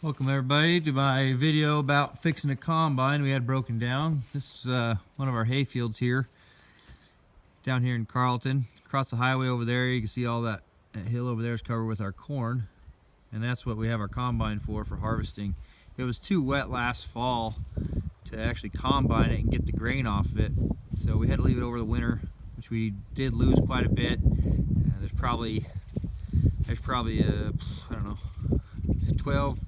Welcome everybody to my video about fixing a combine we had broken down. This is one of our hay fields here, down here in Carlton. Across the highway over there, you can see all that hill over there is covered with our corn, and that's what we have our combine for harvesting. It was too wet last fall to actually combine it and get the grain off of it, so we had to leave it over the winter, which we did lose quite a bit. There's probably I don't know, 12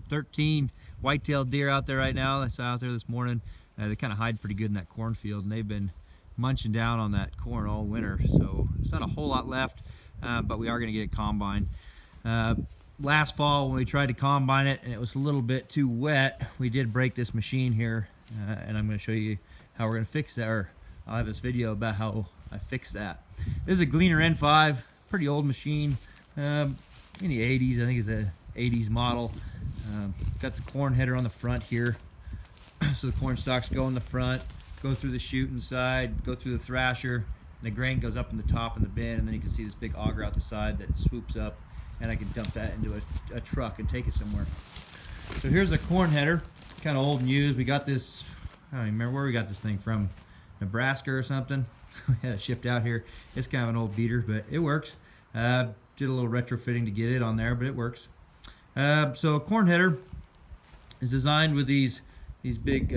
13 white-tailed deer out there right now. I saw out there this morning. They kind of hide pretty good in that cornfield, and they've been munching down on that corn all winter. So there's not a whole lot left, but we are going to get it combined. Last fall when we tried to combine it and it was a little bit too wet, we did break this machine here, and I'm going to show you how we're going to fix that, or I'll have this video about how I fix that. This is a Gleaner N5, pretty old machine, in the 80s. I think it's a 80s model. Got the corn header on the front here, so the corn stalks go in the front, go through the chute inside, go through the thrasher, and the grain goes up in the top in the bin, and then you can see this big auger out the side that swoops up, and I can dump that into a truck and take it somewhere. So here's the corn header, kind of old and used. We got this, I don't even remember where we got this thing from, Nebraska or something. We had it shipped out here. It's kind of an old beater, but it works. Did a little retrofitting to get it on there, but it works. So a corn header is designed with these big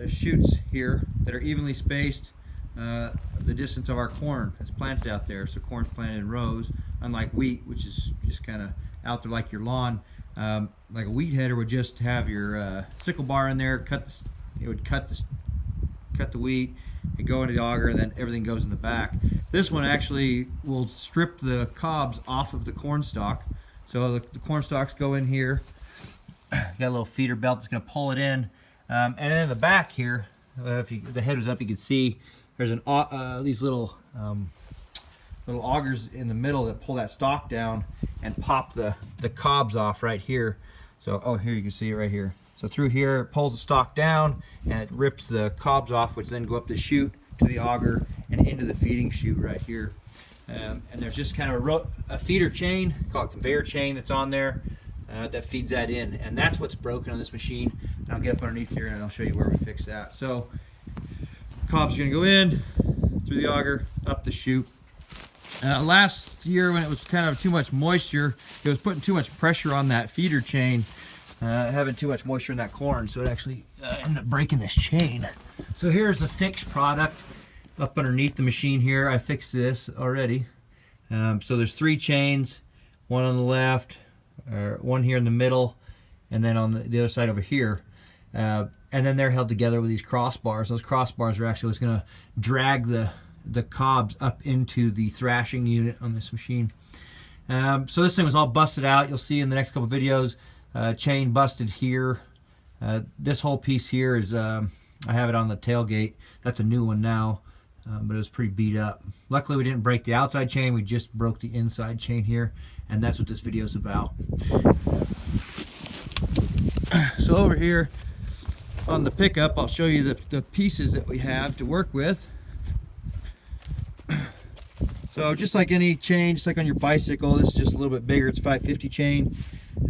chutes here that are evenly spaced the distance of our corn that's planted out there. So corn's planted in rows, unlike wheat, which is just kind of out there like your lawn. Like a wheat header would just have your sickle bar in there, it would cut the wheat and go into the auger, and then everything goes in the back. This one actually will strip the cobs off of the corn stalk. So the corn stalks go in here. Got a little feeder belt that's going to pull it in, and then in the back here, if the head was up, you could see there's these little augers in the middle that pull that stalk down and pop the cobs off right here. So here you can see it right here. So through here, it pulls the stalk down and it rips the cobs off, which then go up the chute to the auger and into the feeding chute right here. And there's just kind of a feeder chain, called conveyor chain, that's on there that feeds that in, and that's what's broken on this machine. And I'll get up underneath here and I'll show you where we fix that. So cobs are going to go in through the auger, up the chute. Last year, when it was kind of too much moisture, it was putting too much pressure on that feeder chain, having too much moisture in that corn, so it actually ended up breaking this chain. So here's the fixed product up underneath the machine here. I fixed this already. So there's 3 chains, one on the left, one here in the middle, and then on the other side over here. And then they're held together with these crossbars. Those crossbars are actually what's going to drag the cobs up into the thrashing unit on this machine. So this thing was all busted out. You'll see in the next couple videos, chain busted here. This whole piece here is, I have it on the tailgate. That's a new one now. But it was pretty beat up. Luckily we didn't break the outside chain, we just broke the inside chain here, and that's what this video is about. So over here on the pickup, I'll show you the pieces that we have to work with. So just like any chain, just like on your bicycle, this is just a little bit bigger. It's 550 chain.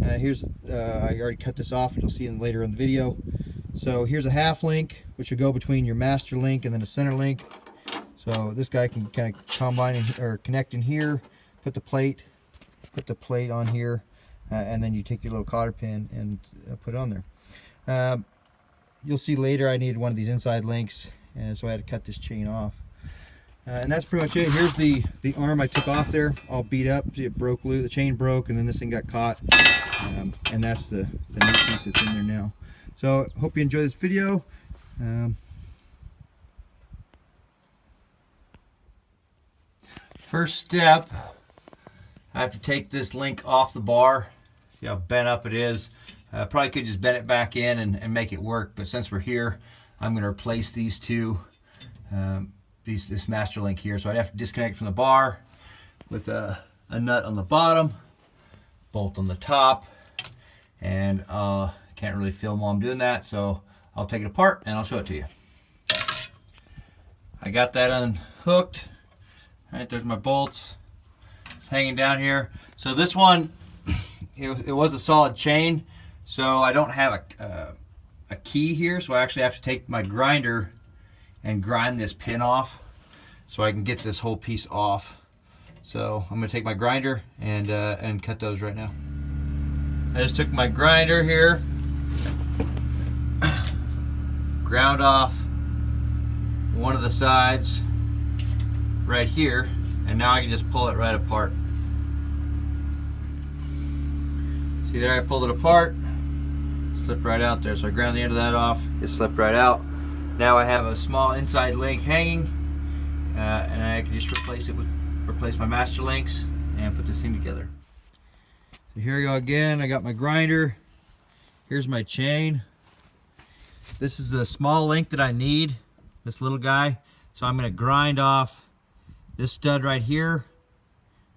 Here's I already cut this off, and you'll see it later in the video. So here's a half link, which will go between your master link and then a center link. So this guy can kind of combine or connect in here, put the plate on here, and then you take your little cotter pin and put it on there. You'll see later I needed one of these inside links, and so I had to cut this chain off. And that's pretty much it. Here's the arm I took off there, all beat up. See, it broke loose, the chain broke, and then this thing got caught. And that's the new piece that's in there now. So hope you enjoy this video. First step, I have to take this link off the bar. See how bent up it is. Probably could just bend it back in and make it work, but since we're here, I'm going to replace these two, this master link here. So I'd have to disconnect from the bar with a nut on the bottom, bolt on the top, and can't really film while I'm doing that, so I'll take it apart and I'll show it to you. I got that unhooked. All right, there's my bolts. It's hanging down here. So this one, it was a solid chain, So I don't have a key here, so I actually have to take my grinder and grind this pin off so I can get this whole piece off. So I'm gonna take my grinder and cut those right now. I just took my grinder here, ground off one of the sides right here, and now I can just pull it right apart. See there, I pulled it apart, slipped right out there. So I ground the end of that off, it slipped right out. Now I have a small inside link hanging, and I can just replace my master links and put this thing together. So here we go again. I got my grinder. Here's my chain. This is the small link that I need, this little guy. So I'm going to grind off this stud right here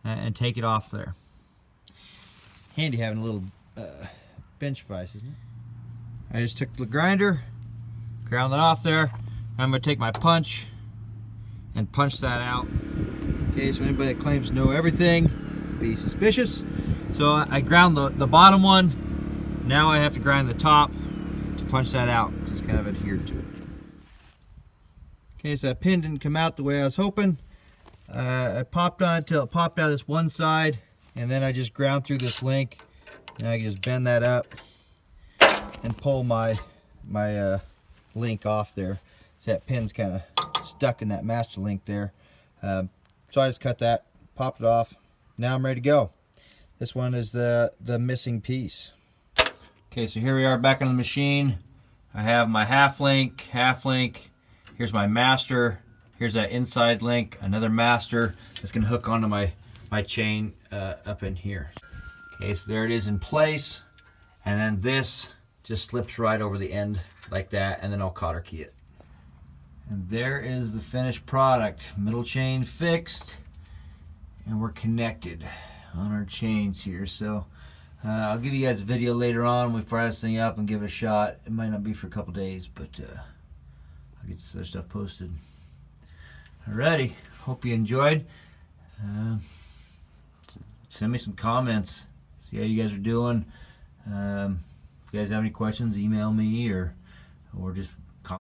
and take it off there. Handy having a little bench vise, isn't it? I just took the grinder, ground it off there. I'm going to take my punch and punch that out. Okay, so anybody that claims to know everything, be suspicious. So I ground the bottom one. Now I have to grind the top to punch that out because it's kind of adhered to it. Okay, so that pin didn't come out the way I was hoping. I popped on it till it popped out this one side, and then I just ground through this link. And I can just bend that up and pull my link off there. So that pin's kind of stuck in that master link there. So I just cut that, popped it off. Now I'm ready to go. This one is the missing piece. Okay, so here we are back on the machine. I have my half link. Here's my master. Here's that inside link, another master that's gonna hook onto my chain up in here. Okay, so there it is in place. And then this just slips right over the end like that, and then I'll cotter key it. And there is the finished product. Middle chain fixed, and we're connected on our chains here. So I'll give you guys a video later on when we fire this thing up and give it a shot. It might not be for a couple days, but I'll get this other stuff posted. Alrighty, hope you enjoyed. Send me some comments, see how you guys are doing. If you guys have any questions, email me or just